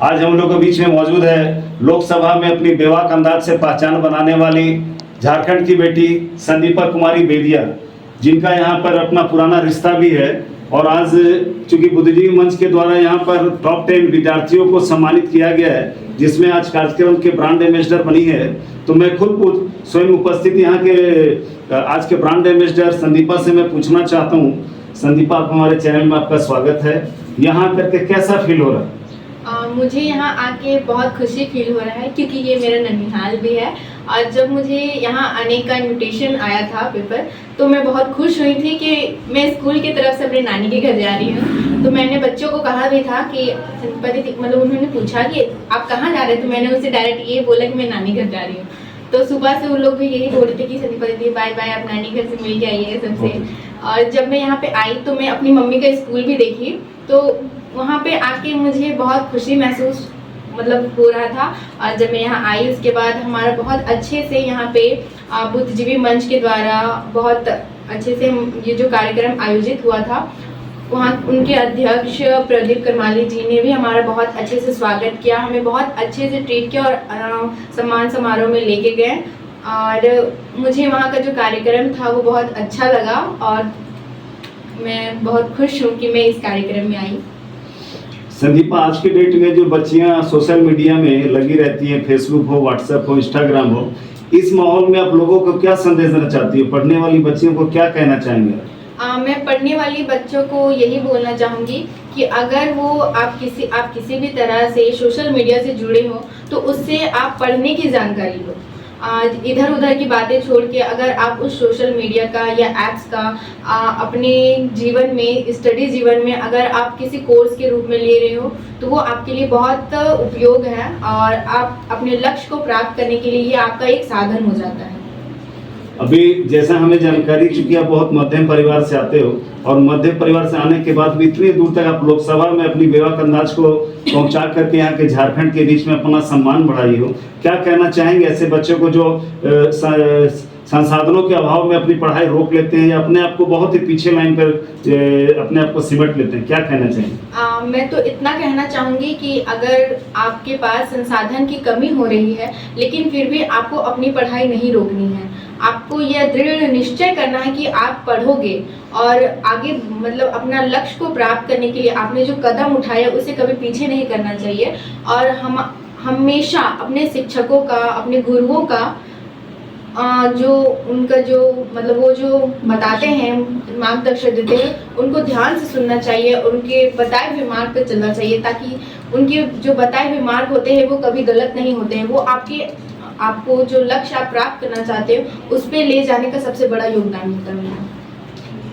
आज हम लोग के बीच में मौजूद है लोकसभा में अपनी बेबाक अंदाज से पहचान बनाने वाली झारखंड की बेटी संदीपा कुमारी बेदिया, जिनका यहाँ पर अपना पुराना रिश्ता भी है। और आज चूंकि बुद्धिजीवी मंच के द्वारा यहाँ पर टॉप 10 विद्यार्थियों को सम्मानित किया गया है, जिसमें आज कार्यक्रम के ब्रांड एम्बेसडर बनी है। तो मैं खुद स्वयं उपस्थित यहाँ के आज के ब्रांड एम्बेसडर संदीपा से मैं पूछना चाहता हूँ। संदीपा, हमारे चैनल में आपका स्वागत है। यहाँ करके कैसा फील हो रहा है? मुझे यहाँ आके बहुत खुशी फील हो रहा है, क्योंकि ये मेरा ननिहाल भी है। और जब मुझे यहाँ आने का इनविटेशन आया था पेपर, तो मैं बहुत खुश हुई थी कि मैं स्कूल की तरफ से अपने नानी के घर जा रही हूँ। तो मैंने बच्चों को कहा भी था कि मतलब उन्होंने पूछा कि आप कहाँ जा रहे हैं, तो मैंने उनसे डायरेक्ट ये बोला कि मैं नानी घर जा रही हूँ। तो सुबह से उन लोग भी यही बोल रहे थे कि संदीपा दीदी बाय बाय, आप नानी घर से मिल के आइए सबसे। और जब मैं यहाँ पे आई तो मैं अपनी मम्मी का स्कूल भी देखी, तो वहाँ पे आके मुझे बहुत खुशी महसूस मतलब हो रहा था। और जब मैं यहाँ आई उसके बाद हमारा बहुत अच्छे से यहाँ पे बुद्धिजीवी मंच के द्वारा बहुत अच्छे से ये जो कार्यक्रम आयोजित हुआ था, वहाँ उनके अध्यक्ष प्रदीप करमाली जी ने भी हमारा बहुत अच्छे से स्वागत किया, हमें बहुत अच्छे से ट्रीट किया और सम्मान समारोह में लेके गए। और मुझे वहाँ का जो कार्यक्रम था वो बहुत अच्छा लगा और मैं बहुत खुश हूँ कि मैं इस कार्यक्रम में आई। संदीपा, आज के डेट में जो बच्चियां सोशल मीडिया में लगी रहती हैं, फेसबुक हो, व्हाट्सएप हो, इंस्टाग्राम हो, इस माहौल में आप लोगों को क्या संदेश देना चाहती हो? पढ़ने वाली बच्चियों को क्या कहना चाहेंगे? मैं पढ़ने वाली बच्चों को यही बोलना चाहूँगी कि अगर वो आप किसी भी तरह से सोशल मीडिया से जुड़े हो, तो उससे आप पढ़ने की जानकारी लो। इधर उधर की बातें छोड़ के अगर आप उस सोशल मीडिया का या एप्स का अपने जीवन में, स्टडी जीवन में अगर आप किसी कोर्स के रूप में ले रहे हो, तो वो आपके लिए बहुत उपयोग है और आप अपने लक्ष्य को प्राप्त करने के लिए ये आपका एक साधन हो जाता है। अभी जैसा हमें जानकारी, चूंकि आप बहुत मध्यम परिवार से आते हो और मध्यम परिवार से आने के बाद भी इतनी दूर तक आप लोकसभा में अपनी बेबाक अंदाज को पहुंचा करके यहाँ के झारखंड के बीच में अपना सम्मान बढ़ाई हो, क्या कहना चाहेंगे ऐसे बच्चों को जो संसाधनों के अभाव में अपनी पढ़ाई रोक लेते हैं या अपने आप को बहुत ही पीछे लाइन पर अपने आप को सिमट लेते हैं? क्या कहना चाहेंगे? मैं तो इतना कहना चाहूँगी कि अगर आपके पास संसाधन की कमी हो रही है, लेकिन फिर भी आपको अपनी पढ़ाई नहीं रोकनी है। आपको यह दृढ़ निश्चय करना है कि आप पढ़ोगे और आगे मतलब अपना लक्ष्य को प्राप्त करने के लिए आपने जो कदम उठाया उसे कभी पीछे नहीं करना चाहिए। और हम हमेशा अपने शिक्षकों का, अपने गुरुओं का जो उनका जो मतलब वो जो बताते हैं, मार्गदर्शन देते हैं, उनको ध्यान से सुनना चाहिए और उनके बताए हुए मार्ग पर चलना चाहिए, ताकि उनके जो बताए हुए मार्ग होते हैं वो कभी गलत नहीं होते हैं। वो आपको जो लक्ष्य आप प्राप्त करना चाहते हो उस पे ले जाने का सबसे बड़ा योगदान होता है।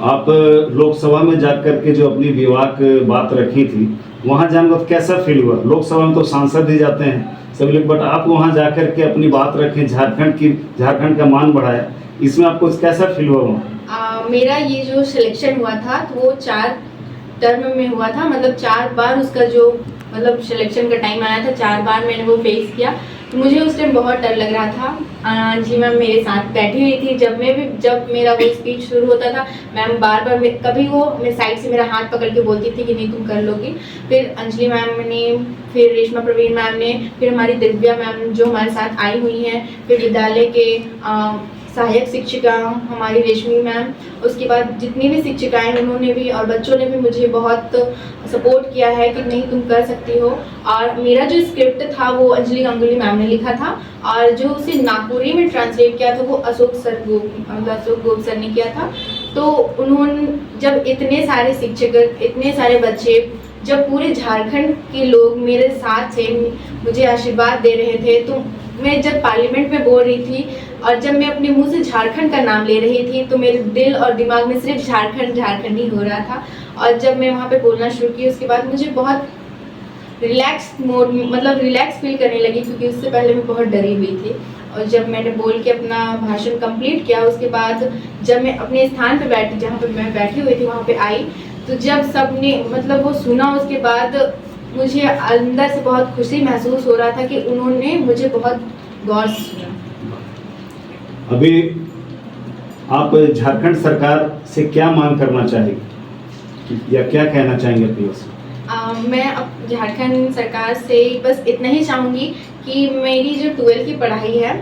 आप लोकसभा में जाकर के जो अपनी विवाह बात रखी थी, वहाँ जानकर कैसा फील हुआ? लोकसभा में तो सांसद ही जाते हैं सभी लोग, बट आप वहाँ जाकर के अपनी बात रखें, झारखंड का मान बढ़ाया, इसमें आपको कैसा फील हुआ वहाँ? मेरा ये जो सिलेक्शन हुआ था तो वो 4 टर्म में हुआ था, मतलब 4 बार उसका जो मतलब सिलेक्शन का टाइम आया था, 4 बार मैंने वो फेस किया। तो मुझे उस टाइम बहुत डर लग रहा था। जी मैम मेरे साथ बैठी हुई थी, जब मेरा वो स्पीच शुरू होता था, मैम बार बार कभी वो मैं साइड से मेरा हाथ पकड़ के बोलती थी कि नहीं तुम कर लोगी। फिर अंजलि मैम ने, फिर रेशमा प्रवीण मैम ने, फिर हमारी दिव्या मैम जो हमारे साथ आई हुई हैं, फिर विद्यालय के सहायक शिक्षिका हमारी रेशमी मैम, उसके बाद जितनी भी शिक्षिकाएं उन्होंने भी और बच्चों ने भी मुझे बहुत सपोर्ट किया है कि नहीं तुम कर सकती हो। और मेरा जो स्क्रिप्ट था वो अंजलि गंगुली मैम ने लिखा था और जो उसे नागपुरी में ट्रांसलेट किया था वो अशोक गोप सर ने किया था। तो उन्होंने जब इतने सारे शिक्षक, इतने सारे बच्चे, जब पूरे झारखंड के लोग मेरे साथ थे, मुझे आशीर्वाद दे रहे थे, तो मैं जब पार्लियामेंट में बोल रही थी और जब मैं अपने मुंह से झारखंड का नाम ले रही थी, तो मेरे दिल और दिमाग में सिर्फ झारखंड ही हो रहा था। और जब मैं वहाँ पे बोलना शुरू की उसके बाद मुझे बहुत रिलैक्स फील करने लगी, क्योंकि उससे पहले मैं बहुत डरी हुई थी। और जब मैंने बोल के अपना भाषण कंप्लीट किया, उसके बाद जब मैं अपने स्थान पे बैठी, जहाँ पे मैं बैठी हुई थी, वहाँ पे आई, तो जब सबने मतलब वो सुना, उसके बाद मुझे अंदर से बहुत खुशी महसूस हो रहा था कि उन्होंने मुझे बहुत गौर से सुना। अभी आप झारखंड सरकार से क्या मांग करना चाहेंगे या क्या कहना चाहेंगे अपनी ओर से? मैं अब झारखंड सरकार से बस इतना ही चाहूँगी कि मेरी जो 12th की पढ़ाई है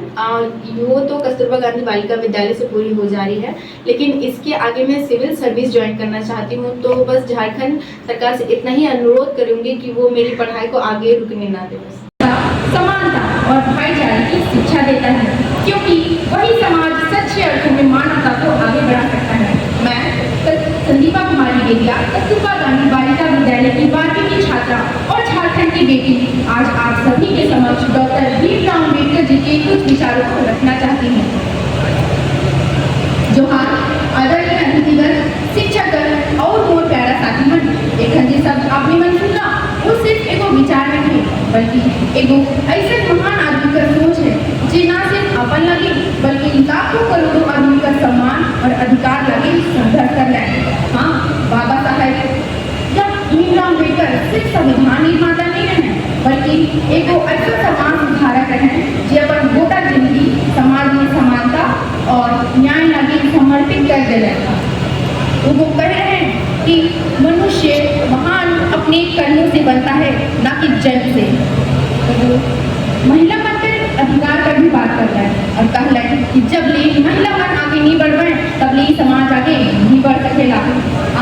वो तो कस्तूरबा गांधी बालिका विद्यालय से पूरी हो जा रही है, लेकिन इसके आगे मैं सिविल सर्विस ज्वाइन करना चाहती हूँ। तो बस झारखंड सरकार से इतना ही अनुरोध करूँगी कि वो मेरी पढ़ाई को आगे रुकने ना दे। बस समानता और भाईचारे की शिक्षा देता है, क्योंकि वही समाज सच्चे अर्थों में मानवता को आगे बढ़ा सकता है। मैं संदीपा कुमारी बेदिया, कस्तूरबा गांधी बालिका विद्यालय की 12वीं की छात्रा और झारखंड की बेटी, आज आप सभी के समक्ष डॉक्टर भीमराव अम्बेडकर जी के कुछ विचारों को रखना चाहती हूँ। जोहार आदरणीय अतिथिगण, शिक्षकगण और मोर प्यारा साथीगण, एखन जे सब आपने मन सुनला वो सिर्फ एगो विचार नहीं है, बल्कि एगो ऐसे महान आदमी का सोच है जे ना सिर्फ अपन लगे बल्कि लाखों करोड़ों आदमी का सम्मान और अधिकार लगे संघर्ष कर रहे हैं। हाँ, बाबा साहब या भीमराव अम्बेडकर सिर्फ संविधान निर्माता नहीं रहे, बल्कि एगो ऐसा समाज सुधारक रहे जे अपन गोटा जिंदगी समाज में समानता और न्याय लगे समर्पित कर दिले। वो कह रहे हैं कि मनुष्य महान अपने कर्मों से बनता है, ना कि जन्म से। तो महिला बनकर अधिकार पर भी बात करता है और कहला है कि जब ले महिला मन आगे नहीं बढ़ रहे तब ले समाज आगे नहीं बढ़ सकेला।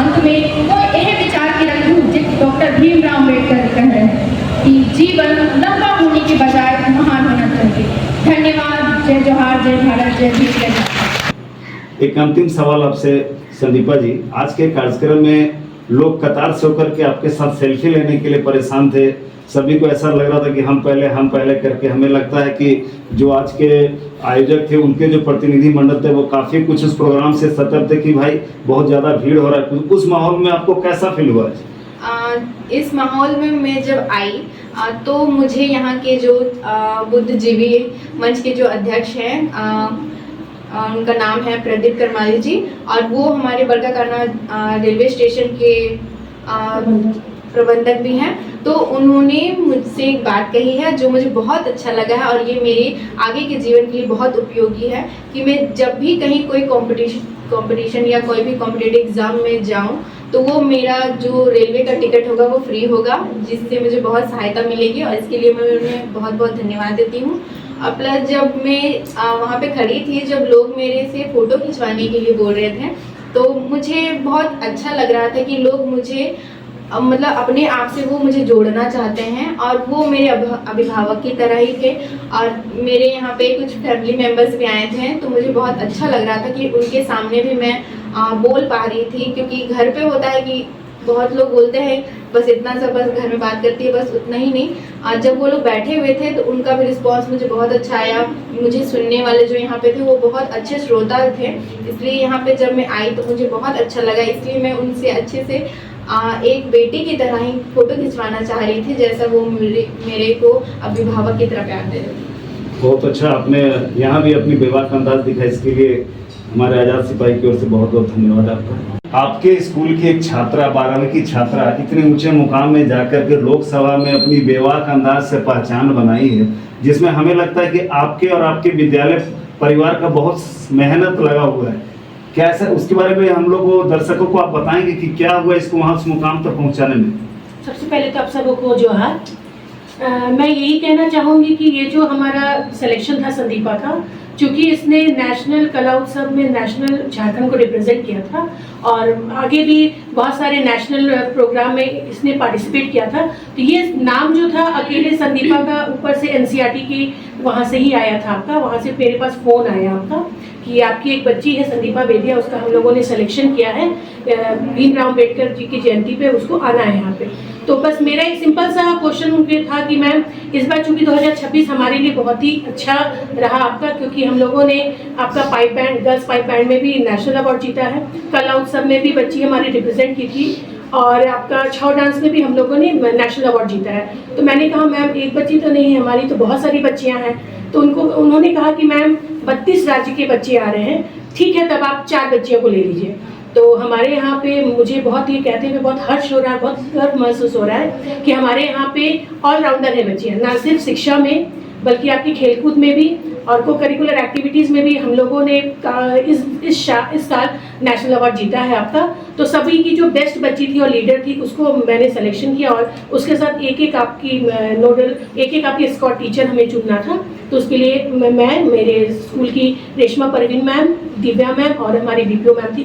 अंत में वो यह विचार के रखूँ जिस डॉक्टर भीमराव अम्बेडकर कह रहे हैं कि जीवन लंबा होने के बजाय महान होना चाहिए। धन्यवाद। जय जोहार, जय भारत, जय भीम, जय भारत। एक अंतिम सवाल आपसे संदीपा जी, आज के कार्यक्रम में लोग कतार से होकर के आपके साथ सेल्फी लेने के लिए परेशान थे। सभी को ऐसा लग रहा था कि हम पहले करके। हमें लगता है कि जो आज के आयोजक थे उनके जो प्रतिनिधि मंडल थे वो काफ़ी कुछ उस प्रोग्राम से सतर्क थे कि भाई बहुत ज़्यादा भीड़ हो रहा है। उस माहौल में आपको कैसा फील हुआ? इस माहौल में मैं जब आई तो मुझे यहाँ के जो बुद्धिजीवी मंच के जो अध्यक्ष हैं, उनका नाम है प्रदीप करमाली जी, और वो हमारे बड़काकाना रेलवे स्टेशन के प्रबंधक भी हैं। तो उन्होंने मुझसे एक बात कही है जो मुझे बहुत अच्छा लगा है और ये मेरे आगे के जीवन के लिए बहुत उपयोगी है कि मैं जब भी कहीं कोई कंपटीशन या कोई भी कॉम्पिटिटिव एग्ज़ाम में जाऊं तो वो मेरा जो रेलवे का टिकट होगा वो फ्री होगा, जिससे मुझे बहुत सहायता मिलेगी और इसके लिए मैं उन्हें बहुत बहुत धन्यवाद देती हूँ। और प्लस जब मैं वहाँ पे खड़ी थी, जब लोग मेरे से फ़ोटो खिंचवाने के लिए बोल रहे थे तो मुझे बहुत अच्छा लग रहा था कि लोग मुझे मतलब अपने आप से वो मुझे जोड़ना चाहते हैं और वो मेरे अभिभावक की तरह ही थे। और मेरे यहाँ पे कुछ फैमिली मेम्बर्स भी आए थे तो मुझे बहुत अच्छा लग रहा था कि उनके सामने भी मैं बोल पा रही थी, क्योंकि घर पे होता है कि बहुत लोग बोलते हैं बस इतना सा, बस घर में बात करती है, बस उतना ही नहीं। जब वो लोग बैठे हुए थे तो उनका भी रिस्पॉन्स मुझे बहुत अच्छा आया। मुझे सुनने वाले जो यहाँ पे थे वो बहुत अच्छे श्रोता थे, इसलिए यहाँ पे जब मैं आई तो मुझे बहुत अच्छा लगा। इसलिए मैं उनसे अच्छे से एक बेटी की तरह ही फ़ोटो खिंचवाना चाह रही थी, जैसा वो मेरे को अभिभावक की तरह प्यार दे रहे थे। बहुत अच्छा, आपने यहाँ भी अपनी बेबाक अंदाज दिखा, इसके लिए हमारे आज़ाद सिपाही की ओर से बहुत बहुत धन्यवाद आपका। आपके स्कूल की एक छात्रा, 12वीं की छात्रा, इतने ऊंचे मुकाम में जाकर के लोकसभा में अपनी बेबाक अंदाज से पहचान बनाई है, जिसमें हमें लगता है कि आपके और आपके विद्यालय परिवार का बहुत मेहनत लगा हुआ है। कैसे, उसके बारे में हम लोग को, दर्शकों को आप बताएंगे कि क्या हुआ इसको वहाँ उस मुकाम तक पहुँचाने में? सबसे पहले तो आप सबको जोहार। मैं यही कहना चाहूँगी कि ये जो हमारा सिलेक्शन था संदीपा का, क्योंकि इसने नेशनल कला उत्सव में नेशनल झारखंड को रिप्रेजेंट किया था और आगे भी बहुत सारे नेशनल प्रोग्राम में इसने पार्टिसिपेट किया था, तो ये नाम जो था अकेले संदीपा का ऊपर से एनसीईआरटी की वहाँ से ही आया था आपका। वहाँ से मेरे पास फ़ोन आया आपका कि आपकी एक बच्ची है संदीपा बेदिया, उसका हम लोगों ने सिलेक्शन किया है भीमराव अम्बेडकर जी की जयंती पे, उसको आना है यहाँ पे। तो बस मेरा एक सिंपल सा क्वेश्चन ये था कि मैम इस बार चूँकि 2026 हमारे लिए बहुत ही अच्छा रहा आपका, क्योंकि हम लोगों ने आपका pipe band, girls pipe band में भी नेशनल अवार्ड जीता है, कला उत्सव में भी बच्ची हमारी रिप्रेजेंट की थी और आपका छाव डांस में भी हम लोगों ने नेशनल अवार्ड जीता है। तो मैंने कहा मैम एक बच्ची तो नहीं है हमारी, तो बहुत सारी बच्चियाँ हैं। तो उन्होंने कहा कि मैम 32 राज्य के बच्चे आ रहे हैं, ठीक है तब आप 4 बच्चियों को ले लीजिए। तो हमारे यहाँ पे मुझे बहुत ये कहते हुए बहुत हर्ष हो रहा है, बहुत गर्व महसूस हो रहा है कि हमारे यहाँ पे ऑलराउंडर है बच्चियाँ, ना सिर्फ शिक्षा में बल्कि आपकी खेलकूद में भी और को करिकुलर एक्टिविटीज़ में भी हम लोगों ने इस साल नेशनल अवार्ड जीता है आपका। तो सभी की जो बेस्ट बच्ची थी और लीडर थी उसको मैंने सिलेक्शन किया और उसके साथ एक एक आपकी स्कॉट टीचर हमें चुनना था। तो उसके लिए मैं मेरे स्कूल की रेशमा परवीन मैम, दिव्या मैम और हमारी बीपीओ मैम थी,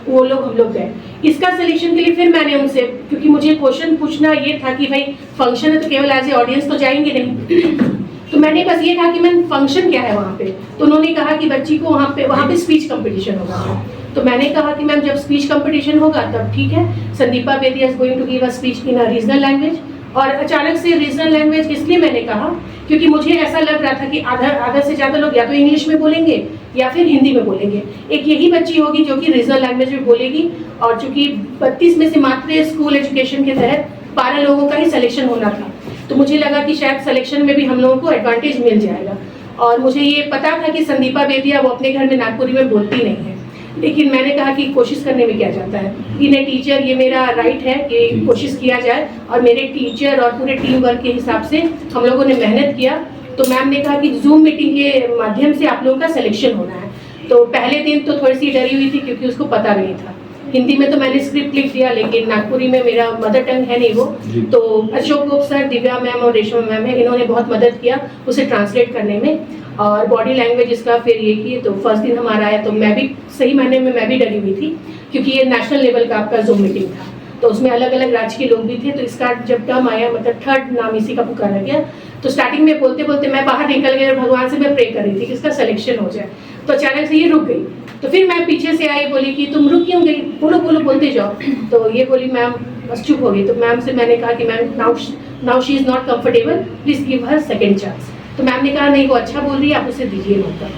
वो लोग हम लोग गए इसका सिलेक्शन के लिए। फिर मैंने उनसे, क्योंकि मुझे क्वेश्चन पूछना ये था कि भाई फंक्शन है तो केवल एज ए ऑडियंस तो जाएंगे नहीं, तो मैंने बस ये कहा कि मैम फंक्शन क्या है वहाँ पे। तो उन्होंने कहा कि बच्ची को वहाँ पे स्पीच कंपटीशन होगा। तो मैंने कहा कि मैम जब स्पीच कंपटीशन होगा तब ठीक है, Sandipa Bedia is going to give a speech in a regional language. और अचानक से रीजनल लैंग्वेज इसलिए मैंने कहा क्योंकि मुझे ऐसा लग रहा था कि आधा से ज़्यादा लोग या तो इंग्लिश में बोलेंगे या फिर हिंदी में बोलेंगे, एक यही बच्ची होगी जो कि रीजनल लैंग्वेज में बोलेगी। और चूंकि 32 में से मात्र स्कूल एजुकेशन के तहत 12 लोगों का ही सिलेक्शन होना था, तो मुझे लगा कि शायद सिलेक्शन में भी हम लोगों को एडवांटेज मिल जाएगा। और मुझे ये पता था कि संदीपा बेदिया वो अपने घर में नागपुरी में बोलती नहीं है, लेकिन मैंने कहा कि कोशिश करने में क्या जाता है, इन ए टीचर ये मेरा राइट है कि कोशिश किया जाए। और मेरे टीचर और पूरे टीम वर्क के हिसाब से हम लोगों ने मेहनत किया। तो मैम ने कहा कि जूम मीटिंग के माध्यम से आप लोगों का सिलेक्शन होना है। तो पहले दिन तो थोड़ी सी डरी हुई थी क्योंकि उसको पता भी नहीं था। हिंदी में तो मैंने स्क्रिप्ट लिख दिया, लेकिन नागपुरी में मेरा मदर टंग है नहीं वो। तो अशोक गुप्त सर, दिव्या मैम और रेशमा मैम है, इन्होंने बहुत मदद किया उसे ट्रांसलेट करने में। और बॉडी लैंग्वेज इसका फिर ये कि तो फर्स्ट दिन हमारा आया तो मैं भी सही मायने में मैं भी डरी हुई थी क्योंकि ये नेशनल लेवल का आपका जूम मीटिंग था, तो उसमें अलग अलग राज्य के लोग भी थे। तो इसका जब टर्म आया, मतलब थर्ड नाम इसी का पुकारा गया, तो स्टार्टिंग में बोलते बोलते मैं बाहर निकल गई और भगवान से मैं प्रे कर रही थी कि इसका सिलेक्शन हो जाए। तो अचानक से ये रुक गई, तो फिर मैं पीछे से आई, बोली कि तुम रुक क्यों गई, बोलो बोलो बोलते जाओ। तो ये बोली मैम, बस चुप हो गई। तो मैम से मैंने कहा कि ma'am now she is not comfortable, please give her second chance. तो मैम ने कहा नहीं वो अच्छा बोल रही है, आप उसे दीजिए मौका,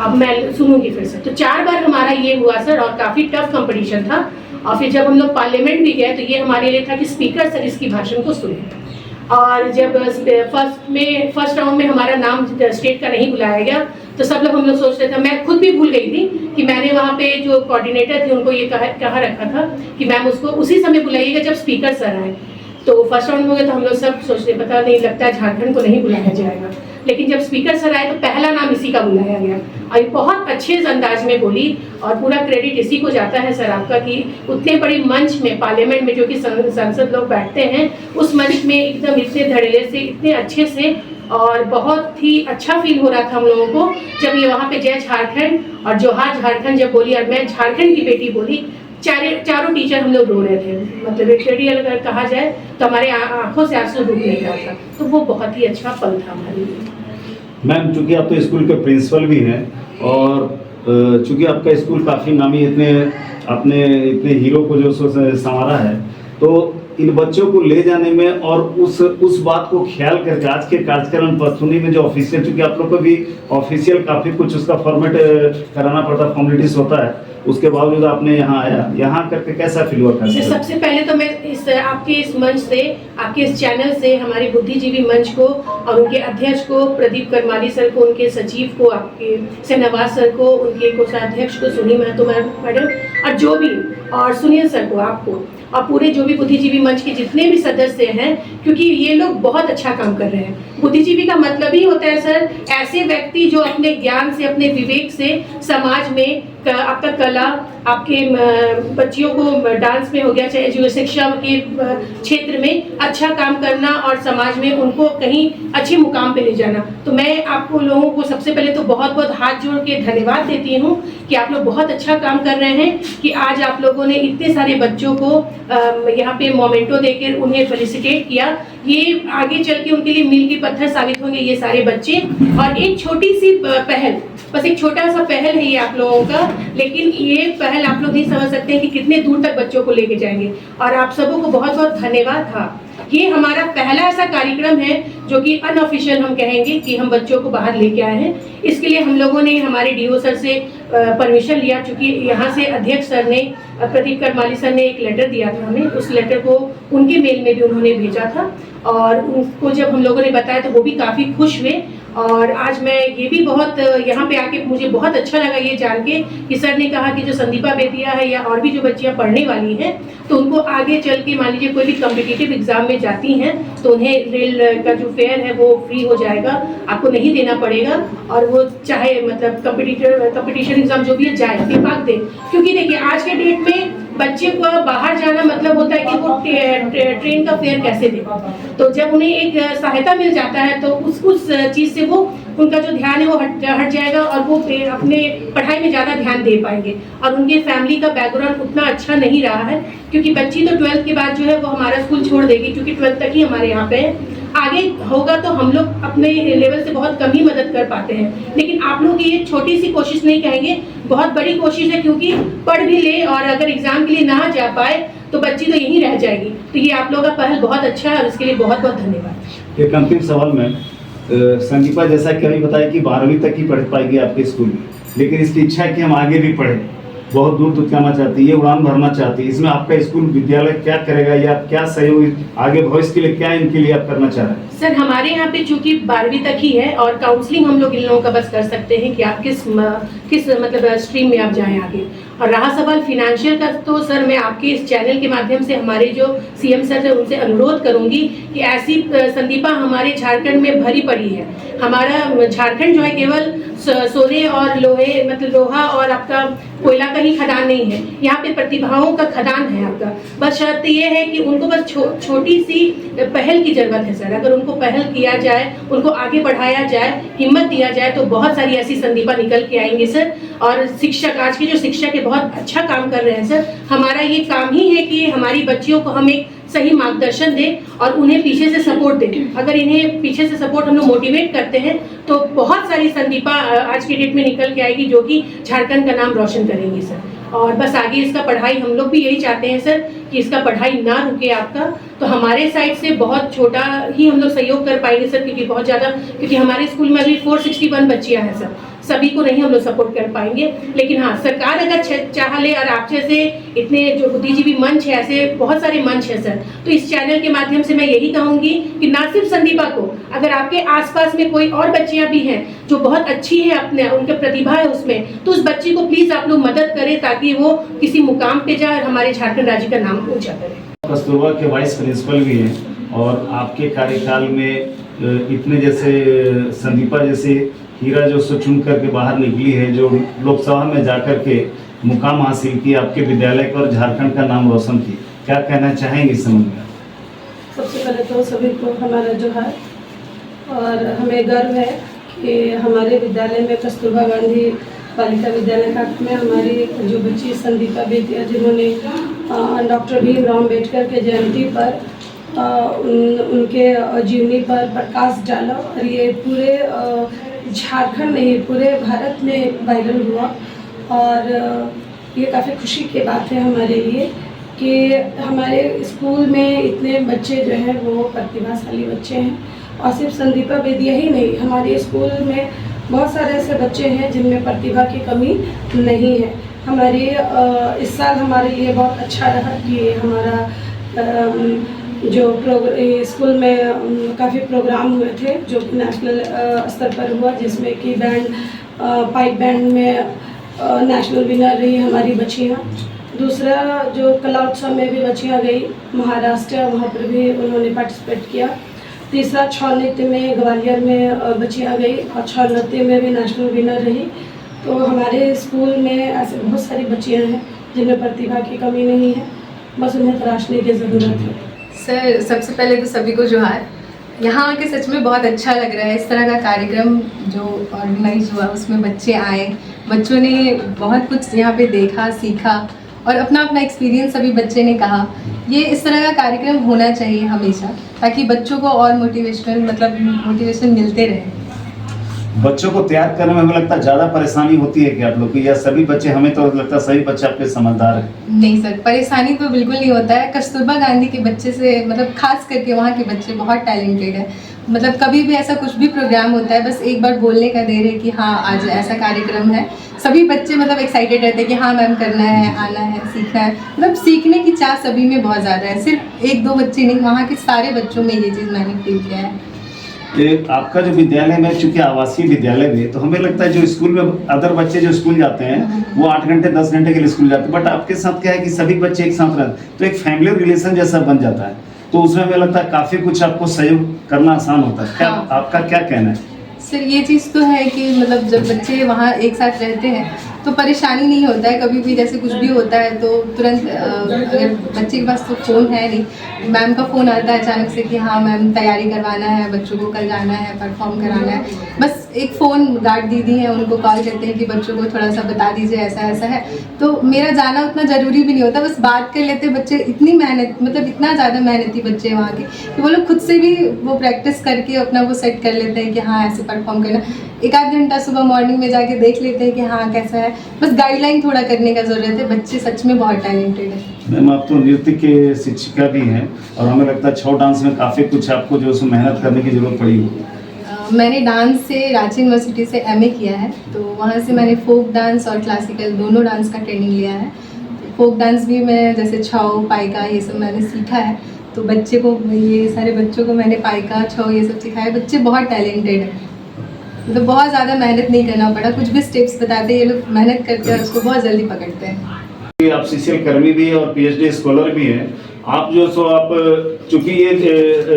अब मैं सुनूंगी फिर से। तो 4 बार हमारा ये हुआ सर, और काफ़ी टफ कंपटीशन था। और फिर जब हम लोग पार्लियामेंट भी गए तो ये हमारे लिए था कि स्पीकर सर इसकी भाषण को सुने। और जब फर्स्ट राउंड में हमारा नाम स्टेट का नहीं बुलाया गया तो सब लोग हम लोग सोच रहे थे, मैं खुद भी भूल गई थी कि मैंने वहाँ पे जो कोऑर्डिनेटर थे उनको ये कहा रखा था कि मैम उसको उसी समय बुलाइएगा जब स्पीकर सर आए। तो फर्स्ट राउंड में गए तो हम लोग सब सोच रहे, पता नहीं लगता है झारखंड को नहीं बुलाया जाएगा। लेकिन जब स्पीकर सर आए तो पहला नाम इसी का बुलाया गया और बहुत अच्छे अंदाज में बोली। और पूरा क्रेडिट इसी को जाता है सर आपका कि उतने बड़े मंच में, पार्लियामेंट में जो कि संसद लोग बैठते हैं, उस मंच में एकदम इतने धड़ल्ले से, इतने अच्छे से, और बहुत ही अच्छा फील हो रहा था हम लोगों को जब ये वहाँ पे जय झारखंड और जोहार झारखंड जब बोली और मैं झारखंड की बेटी बोली। चारों टीचर हम लोग रो रहे थे, मतलब लिटरली अगर कहा जाए तो हमारे आंखों से आंसू रुक नहीं रहा था। तो वो बहुत ही अच्छा पल था हमारे लिए। मैम, चूँकि आप तो स्कूल के प्रिंसिपल भी हैं और चूँकि आपका स्कूल काफ़ी नामी, आपने इतने हीरो को जो संवारा है, तो इन बच्चों को ले जाने में और उस बात को ख्याल करके आज के कार्यक्रम पथुनी में जो ऑफिशियल, चूँकि आप लोग को भी ऑफिशियल काफ़ी कुछ उसका फॉर्मेट कराना पड़ता, फॉर्मेलिटीज होता है, उसके बावजूद आपने यहाँ आया, यहाँ करके कैसा फील हुआ था? सबसे पहले तो मैं आपके इस मंच से, आपके इस चैनल से हमारे बुद्धिजीवी मंच को और उनके अध्यक्ष को प्रदीप करमाली सर को, उनके सचिव को, आपके शहनवाज सर को, उनके कोषाध्यक्ष को, सुनी महतो मैडम, और जो भी, और सुनील सर को, आपको और पूरे जो भी बुद्धिजीवी मंच के जितने भी सदस्य हैं, क्योंकि ये लोग बहुत अच्छा काम कर रहे हैं। बुद्धिजीवी का मतलब ही होता है सर ऐसे व्यक्ति जो अपने ज्ञान से, अपने विवेक से समाज में आपका कला, आपके बच्चियों को डांस में हो गया, चाहे जो शिक्षा के क्षेत्र में अच्छा काम करना और समाज में उनको कहीं अच्छे मुकाम पे ले जाना। तो मैं आपको लोगों को सबसे पहले तो बहुत बहुत हाथ जोड़ के धन्यवाद देती हूँ कि आप लोग बहुत अच्छा काम कर रहे हैं कि आज आप लोगों ने इतने सारे बच्चों को यहाँ पे मोमेंटो देकर उन्हें फेलिसिटेट किया। ये आगे चल के उनके लिए मील के पत्थर साबित होंगे ये सारे बच्चे। और एक छोटी सी पहल, बस एक छोटा सा पहल है ये आप लोगों का, लेकिन ये पहल आप लोग नहीं समझ सकते हैं कि कितने दूर तक बच्चों को लेके जाएंगे। और आप सबों को बहुत बहुत धन्यवाद था। ये हमारा पहला ऐसा कार्यक्रम है जो कि अनऑफिशियल हम कहेंगे कि हम बच्चों को बाहर लेके आए हैं। इसके लिए हम लोगों ने हमारे डीओ सर से परमिशन लिया, क्योंकि यहाँ से अध्यक्ष सर ने, प्रदीप करमाली सर ने एक लेटर दिया था हमें, उस लेटर को उनके मेल में भी उन्होंने भेजा था। और उनको जब हम लोगों ने बताया तो वो भी काफ़ी खुश हुए और आज मैं ये भी बहुत यहाँ पे आके मुझे बहुत अच्छा लगा ये जान के कि सर ने कहा कि जो संदीपा बेदिया है या और भी जो बच्चियाँ पढ़ने वाली हैं तो उनको आगे चल के मान लीजिए कोई भी कम्पिटिटिव एग्जाम में जाती हैं तो उन्हें रेल का जो फेयर है वो फ्री हो जाएगा, आपको नहीं देना पड़ेगा और वो चाहे मतलब कंपटीशन एग्जाम जो भी है जाए दिमाग दे। क्योंकि देखिए आज के डेट में बच्चे को बाहर जाना मतलब होता है कि वो ट्रेन का फेयर कैसे दे, तो जब उन्हें एक सहायता मिल जाता है तो उस चीज़ से वो उनका जो ध्यान है वो हट जाएगा और वो अपने पढ़ाई में ज़्यादा ध्यान दे पाएंगे। और उनके फैमिली का बैकग्राउंड उतना अच्छा नहीं रहा है क्योंकि बच्ची तो 12th के बाद जो है वो हमारा स्कूल छोड़ देगी क्योंकि 12th तक ही हमारे यहाँ पे है। आगे होगा तो हम लोग अपने लेवल से बहुत कम ही मदद कर पाते हैं, लेकिन आप लोग की ये छोटी सी कोशिश नहीं कहेंगे, बहुत बड़ी कोशिश है क्योंकि पढ़ भी ले और अगर एग्जाम के लिए ना जा पाए तो बच्ची तो यहीं रह जाएगी। तो ये आप लोगों का पहल बहुत अच्छा है और इसके लिए बहुत बहुत धन्यवाद। एक अंतिम सवाल में संदीपा जैसा कि अभी बताया कि 12वीं तक ही पढ़ पाएगी आपके स्कूल में, लेकिन इसकी इच्छा है कि हम आगे भी पढ़ें, बहुत दूर तक जाना चाहती है, उड़ान भरना चाहती है। इसमें आपका स्कूल विद्यालय क्या करेगा या क्या सहयोग आगे भविष्य के लिए क्या इनके लिए आप करना चाह रहे हैं? सर हमारे यहाँ पे चूंकि 12वीं तक ही है और काउंसलिंग हम लोग इन लोगों का बस कर सकते हैं कि आप किस मतलब स्ट्रीम में आप जाएं आगे। और रहा सवाल फिनेंशियल का तो सर मैं आपके इस चैनल के माध्यम से हमारे जो सीएम सर है उनसे अनुरोध करूंगी कि ऐसी संदीपा हमारे झारखंड में भरी पड़ी है। हमारा झारखंड जो है केवल सोने और लोहे मतलब लोहा और आपका कोयला का ही खदान नहीं है, यहाँ पे प्रतिभाओं का खदान है आपका। बस शर्त ये है कि उनको बस छोटी सी पहल की जरूरत है सर। अगर उनको पहल किया जाए, उनको आगे बढ़ाया जाए, हिम्मत दिया जाए तो बहुत सारी ऐसी संदीपा निकल के आएंगे सर। और शिक्षक आज के जो शिक्षक है बहुत अच्छा काम कर रहे हैं सर। हमारा ये काम ही है कि हमारी बच्चियों को हम एक सही मार्गदर्शन दें और उन्हें पीछे से सपोर्ट दें। अगर इन्हें पीछे से सपोर्ट हम लोग मोटिवेट करते हैं तो बहुत सारी संदीपा आज के डेट में निकल के आएगी जो कि झारखंड का नाम रोशन करेंगी सर। और बस आगे इसका पढ़ाई हम लोग भी यही चाहते हैं सर कि इसका पढ़ाई ना रुके आपका। तो हमारे साइड से बहुत छोटा ही हम लोग सहयोग कर पाएंगे सर क्योंकि बहुत ज़्यादा क्योंकि हमारे स्कूल में अभी 461 बच्चियाँ हैं सर, सभी को नहीं हम लोग सपोर्ट कर पाएंगे। लेकिन हाँ सरकार अगर चाह ले और आप जैसे इतने जो बुद्धिजीवी मंच है ऐसे बहुत सारे मंच है सर, तो इस चैनल के माध्यम से मैं यही कहूँगी कि ना सिर्फ संदीपा को, अगर आपके आसपास में कोई और बच्चियाँ भी हैं जो बहुत अच्छी है अपने उनके प्रतिभा है उसमें, तो उस बच्ची को प्लीज़ आप लोग मदद करें ताकि वो किसी मुकाम पे जाए और हमारे झारखंड राज्य का नाम ऊंचा करे। कस्तूरबा के वाइस प्रिंसिपल भी हैं और आपके कार्यकाल में इतने जैसे संदीपा जैसे हीरा जो सो चुन करके बाहर निकली है, जो लोकसभा में जाकर के मुकाम हासिल किया, आपके विद्यालय का और झारखंड का नाम रोशन की, क्या कहना चाहेंगे इस संबंध में? सबसे पहले तो सभी को हमारा जोहार और हमें गर्व है कि हमारे विद्यालय में कस्तूरबा गांधी बालिका विद्यालय का में हमारी जो बच्ची संदीपा बेदिया जिन्होंने डॉक्टर भीमराव अम्बेडकर के जयंती पर उनके जीवनी पर प्रकाश डाला और ये पूरे झारखंड नहीं पूरे भारत में वायरल हुआ। और ये काफ़ी खुशी की बात है हमारे लिए कि हमारे स्कूल में इतने बच्चे जो हैं वो प्रतिभाशाली बच्चे हैं। और सिर्फ संदीपा बेदिया ही नहीं, हमारे स्कूल में बहुत सारे ऐसे बच्चे हैं जिनमें प्रतिभा की कमी नहीं है। हमारे इस साल हमारे लिए बहुत अच्छा रहा कि हमारा जो स्कूल में काफ़ी प्रोग्राम हुए थे जो कि नेशनल स्तर पर हुआ, जिसमें कि बैंड पाइप बैंड में नेशनल विनर रही हमारी बच्चियाँ। दूसरा जो कला उत्सव में भी बच्चियाँ गई महाराष्ट्र, वहाँ पर भी उन्होंने पार्टिसिपेट किया। तीसरा छौ नृत्य में ग्वालियर में बच्चियाँ गई और छौ नृत्य में भी नेशनल विनर रही। तो हमारे स्कूल में ऐसे बहुत सारी बच्चियाँ हैं जिनमें प्रतिभा की कमी नहीं है, बस उन्हें तराशने की ज़रूरत है। सर सबसे पहले तो सभी को जोहार। यहाँ आके सच में बहुत अच्छा लग रहा है। इस तरह का कार्यक्रम जो ऑर्गेनाइज हुआ उसमें बच्चे आए, बच्चों ने बहुत कुछ यहाँ पे देखा, सीखा और अपना अपना एक्सपीरियंस सभी बच्चे ने कहा। ये इस तरह का कार्यक्रम होना चाहिए हमेशा ताकि बच्चों को और मोटिवेशन मिलते रहे। बच्चों को तैयार करने में हमें लगता है ज़्यादा परेशानी होती है कि आप लोग की, या सभी बच्चे, हमें तो लगता है सभी बच्चे आपके समझदार हैं? नहीं सर, परेशानी तो बिल्कुल नहीं होता है। कस्तूरबा गांधी के बच्चे से खास करके वहाँ के बच्चे बहुत टैलेंटेड है। कभी भी ऐसा कुछ भी प्रोग्राम होता है बस एक बार बोलने का देर है कि हाँ आज ऐसा कार्यक्रम है, सभी बच्चे एक्साइटेड रहते हैं कि हाँ मैम करना है, आना है, सीखना है। सीखने की चाह सभी में बहुत ज़्यादा है, सिर्फ एक दो बच्चे नहीं, वहाँ के सारे बच्चों में ये चीज़ मैंने फील किया है। ये आपका जो विद्यालय में चूंकि आवासीय विद्यालय भी है, तो हमें लगता है जो स्कूल में अदर बच्चे जो स्कूल जाते हैं वो 8 घंटे 10 घंटे के लिए स्कूल जाते हैं, बट आपके साथ क्या है कि सभी बच्चे एक साथ रहते हैं, तो एक फैमिली रिलेशन जैसा बन जाता है, तो उसमें हमें लगता है काफ़ी कुछ आपको सहयोग करना आसान होता है। क्या हाँ। आपका क्या कहना है? सर ये चीज़ तो है कि मतलब जब बच्चे वहाँ एक साथ रहते हैं तो परेशानी नहीं होता है कभी भी, जैसे कुछ भी होता है तो तुरंत अगर बच्चे के पास तो फ़ोन है नहीं, मैम का फ़ोन आता है अचानक से कि हाँ मैम तैयारी करवाना है, बच्चों को कल जाना है, परफॉर्म कराना है, बस एक फ़ोन गार्ड दीदी हैं उनको कॉल करते हैं कि बच्चों को थोड़ा सा बता दीजिए ऐसा ऐसा है, तो मेरा जाना उतना ज़रूरी भी नहीं होता, बस बात कर लेते बच्चे। इतनी मेहनत, मतलब इतना ज़्यादा मेहनती बच्चे वहाँ के कि वो लोग खुद से भी वो प्रैक्टिस करके अपना वो सेट कर लेते हैं कि हाँ ऐसे परफॉर्म करना, एक आध घंटा सुबह मॉर्निंग में जाके देख लेते हैं कि हाँ कैसा है, बस गाइडलाइन थोड़ा करने का ज़रूरत है। बच्चे सच में बहुत टैलेंटेड है। मैम आप तो नृत्य के शिक्षिका भी हैं और हमें लगता है छौ डांस में काफ़ी कुछ आपको जो है मेहनत करने की ज़रूरत पड़ी होगी। मैंने डांस से रांची यूनिवर्सिटी से एमए किया है, तो वहाँ से मैंने फोक डांस और क्लासिकल दोनों डांस का ट्रेनिंग लिया है। फोक डांस भी मैं जैसे छाओ पाइका ये सब मैंने सीखा है, तो बच्चे को ये सारे बच्चों को मैंने पाइका छाओ ये सब सिखाया। बच्चे बहुत टैलेंटेड हैं, मतलब बहुत ज़्यादा मेहनत नहीं करना पड़ा, कुछ भी स्टेप्स बताते हैं ये लोग मेहनत करके और उसको बहुत जल्दी पकड़ते हैं। आप सीसीएल कर्मी भी और पीएचडी स्कॉलर भी हैं, आप जो सो आप चूंकि ये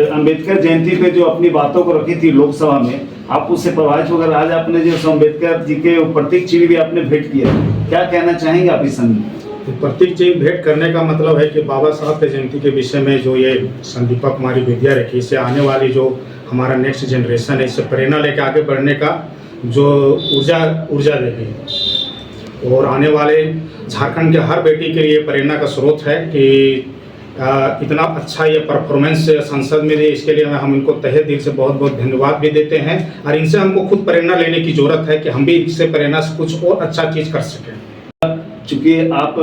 अंबेडकर जयंती पे जो अपनी बातों को रखी थी लोकसभा में, आप उससे प्रभावित होकर आज आपने जो सो अम्बेडकर जी के प्रतीक चिन्ह भी आपने भेंट किया, क्या कहना चाहेंगे आप इस संदर्भ में? प्रतीक चिन्ह भेंट करने का मतलब है कि बाबा साहब के जयंती के विषय में जो ये संदीपा कुमारी विद्या रखी, इससे आने वाली जो हमारा नेक्स्ट जनरेशन है, इससे प्रेरणा लेकर आगे बढ़ने का जो ऊर्जा देगी और आने वाले झारखंड के हर बेटी के लिए प्रेरणा का स्रोत है कि इतना अच्छा ये परफॉर्मेंस संसद में दी, इसके लिए हम इनको तहे दिल से बहुत बहुत धन्यवाद भी देते हैं और इनसे हमको खुद प्रेरणा लेने की ज़रूरत है कि हम भी इससे प्रेरणा से कुछ और अच्छा चीज़ कर सकें। चूंकि आप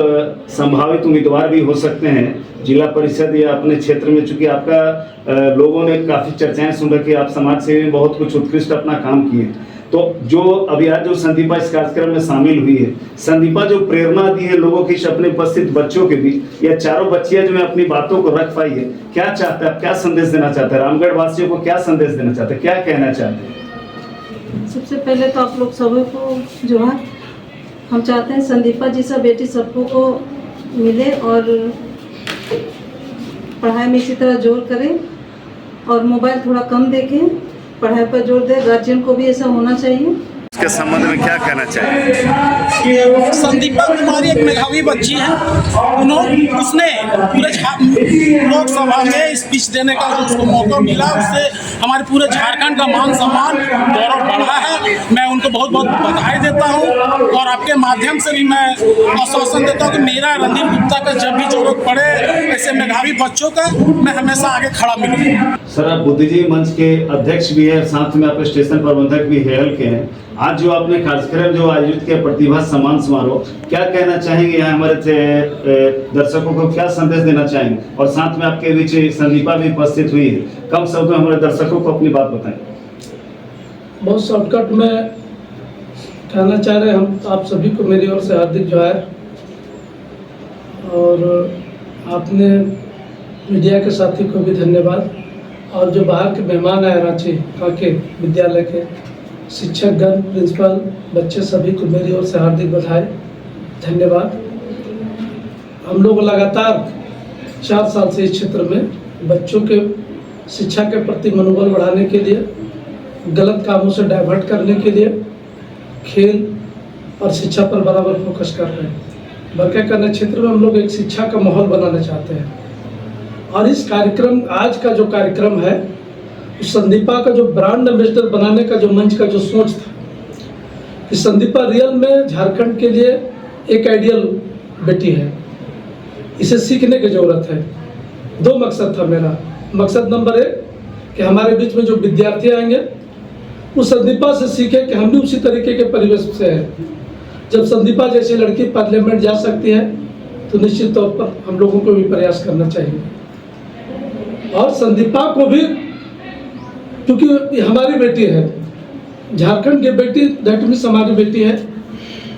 संभावित उम्मीदवार भी हो सकते हैं जिला परिषद या अपने क्षेत्र में, चूंकि आपका लोगों ने काफ़ी चर्चाएं सुन रखी, आप समाज सेवी में बहुत कुछ उत्कृष्ट अपना काम किए, तो जो अभी आज जो संदीपा इस कार्यक्रम में शामिल हुई है, संदीपा जो प्रेरणा दी है लोगों की अपने उपस्थित बच्चों के बीच, या चारों बच्चियां जो है अपनी बातों को रख पाई है, क्या चाहते हैं आप, क्या संदेश देना चाहते हैं रामगढ़ वासियों को, क्या संदेश देना चाहते हैं, क्या कहना चाहते हैं? सबसे पहले तो आप लोग सभी को जो है हम चाहते हैं संदीपा जी सा बेटी सबको को मिले और पढ़ाई में इसी तरह जोर करें और मोबाइल थोड़ा कम देखें, पढ़ाई पर जोर दें। गार्जियन को भी ऐसा होना चाहिए। इसके संबंध में क्या कहना चाहिए? संदीपा कुमारी एक मेधावी बच्ची है, उसने पूरे लोकसभा में स्पीच देने का जो उसको मौका मिला, उससे हमारे पूरे झारखंड का मान सम्मान गौरव बढ़ा है। मैं उनको बहुत बहुत बधाई देता हूं और आपके माध्यम से भी मैं आश्वासन देता हूं कि मेरा रणदीप गुप्ता का जब भी जरूरत पड़े ऐसे मेधावी बच्चों का मैं हमेशा आगे खड़ा मिलूंगा। सर आप बुद्धिजीवी मंच के अध्यक्ष भी है, साथ में आप स्टेशन प्रबंधक भी हेयल के हैं। आज जो आपने कार्यक्रम जो आयोजित किया प्रतिभा सम्मान समारोह, क्या कहना चाहेंगे यहाँ हमारे दर्शकों को, क्या संदेश देना चाहेंगे? और साथ में आपके बीच संदीपा भी उपस्थित हुई है, कम शब्दों में हमारे दर्शकों को अपनी बात बताएं। बहुत शॉर्टकट में कहना चाह रहे हैं हम आप सभी को मेरी ओर से हार्दिक जोहार, और आपने मीडिया के साथी को भी धन्यवाद, और जो बाहर के मेहमान आए रांची के विद्यालय के शिक्षकगण, प्रिंसिपल, बच्चे सभी को मेरी ओर से हार्दिक बधाई, धन्यवाद। हम लोग लगातार 4 साल से इस क्षेत्र में बच्चों के शिक्षा के प्रति मनोबल बढ़ाने के लिए, गलत कामों से डाइवर्ट करने के लिए खेल और शिक्षा पर बराबर फोकस कर रहे हैं। बरका करने क्षेत्र में हम लोग एक शिक्षा का माहौल बनाना चाहते हैं, और इस कार्यक्रम, आज का जो कार्यक्रम है, संदीपा का जो ब्रांड एम्बेसडर बनाने का जो मंच का जो सोच था कि संदीपा रियल में झारखंड के लिए एक आइडियल बेटी है, इसे सीखने की ज़रूरत है। 2 मकसद था मेरा। मकसद नंबर 1 कि हमारे बीच में जो विद्यार्थी आएंगे वो संदीपा से सीखें कि हम भी उसी तरीके के परिवेश से हैं। जब संदीपा जैसी लड़की पार्लियामेंट जा सकती है तो निश्चित तौर पर हम लोगों को भी प्रयास करना चाहिए, और संदीपा को भी, क्योंकि हमारी बेटी है, झारखंड की बेटी, दैट मीन्स हमारी बेटी है,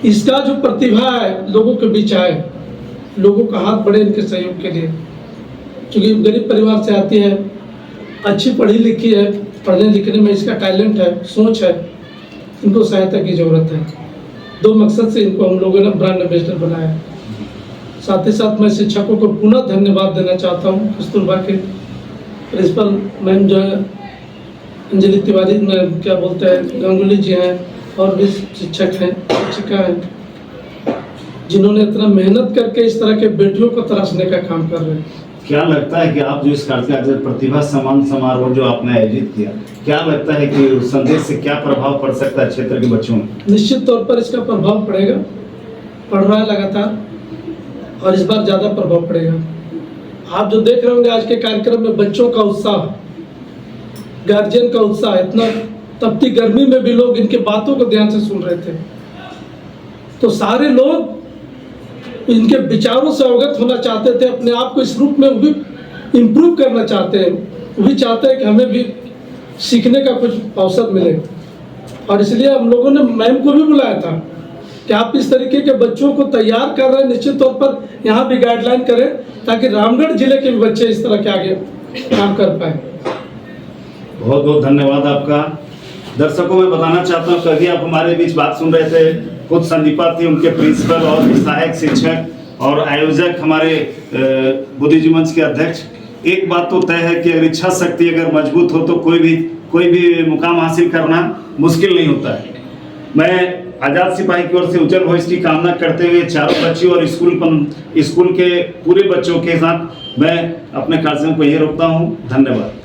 इसका जो प्रतिभा है लोगों के बीच आए, लोगों का हाथ बढ़े इनके सहयोग के लिए, क्योंकि गरीब परिवार से आती है, अच्छी पढ़ी लिखी है, पढ़ने लिखने में इसका टैलेंट है, सोच है, इनको सहायता की ज़रूरत है। 2 मकसद से इनको हम लोगों ने ब्रांड एम्बेसडर बनाया। साथ ही साथ मैं शिक्षकों को पुनः धन्यवाद देना चाहता हूँ। कस्तूरबा के प्रिंसिपल मैम जो है अंजलि तिवारी में क्या बोलते हैं गांगुली जी हैं, और भी शिक्षक हैं, शिक्षिका हैं, जिन्होंने इतना मेहनत करके इस तरह के बेटियों को तराशने का काम कर रहे हैं। क्या लगता है कि आप जो इस कार्य प्रतिभा सम्मान समारोह जो आपने आयोजित किया, क्या लगता है कि उस संदेश से क्या प्रभाव पड़ सकता है क्षेत्र के बच्चों में? निश्चित तौर पर इसका प्रभाव पड़ेगा, पड़ रहा है लगातार, और इस बार ज़्यादा प्रभाव पड़ेगा। आप जो देख रहे होंगे आज के कार्यक्रम में बच्चों का उत्साह, गार्जियन का उत्साह, इतना तपती गर्मी में भी लोग इनके बातों को ध्यान से सुन रहे थे। तो सारे लोग इनके विचारों से अवगत होना चाहते थे, अपने आप को इस रूप में भी इम्प्रूव करना चाहते हैं, वो भी चाहते हैं कि हमें भी सीखने का कुछ अवसर मिले। और इसलिए हम लोगों ने मैम को भी बुलाया था कि आप इस तरीके के बच्चों को तैयार कर रहे हैं, निश्चित तौर पर यहाँ भी गाइडलाइन करें ताकि रामगढ़ जिले के भी बच्चे इस तरह के आगे काम कर पाए। बहुत बहुत धन्यवाद आपका। दर्शकों में बताना चाहता हूँ कि अभी आप हमारे बीच बात सुन रहे थे, खुद संदीपा थी, उनके प्रिंसिपल और भी सहायक शिक्षक और आयोजक हमारे बुद्धिजीवी मंच के अध्यक्ष। एक बात तो तय है कि अगर इच्छा शक्ति अगर मजबूत हो तो कोई भी मुकाम हासिल करना मुश्किल नहीं होता है। मैं आजाद सिपाही की ओर से उज्जवल भविष्य की कामना करते हुए चारों बच्चियों और स्कूल के पूरे बच्चों के साथ मैं अपने कार्यक्रम को यही रोकता हूँ। धन्यवाद।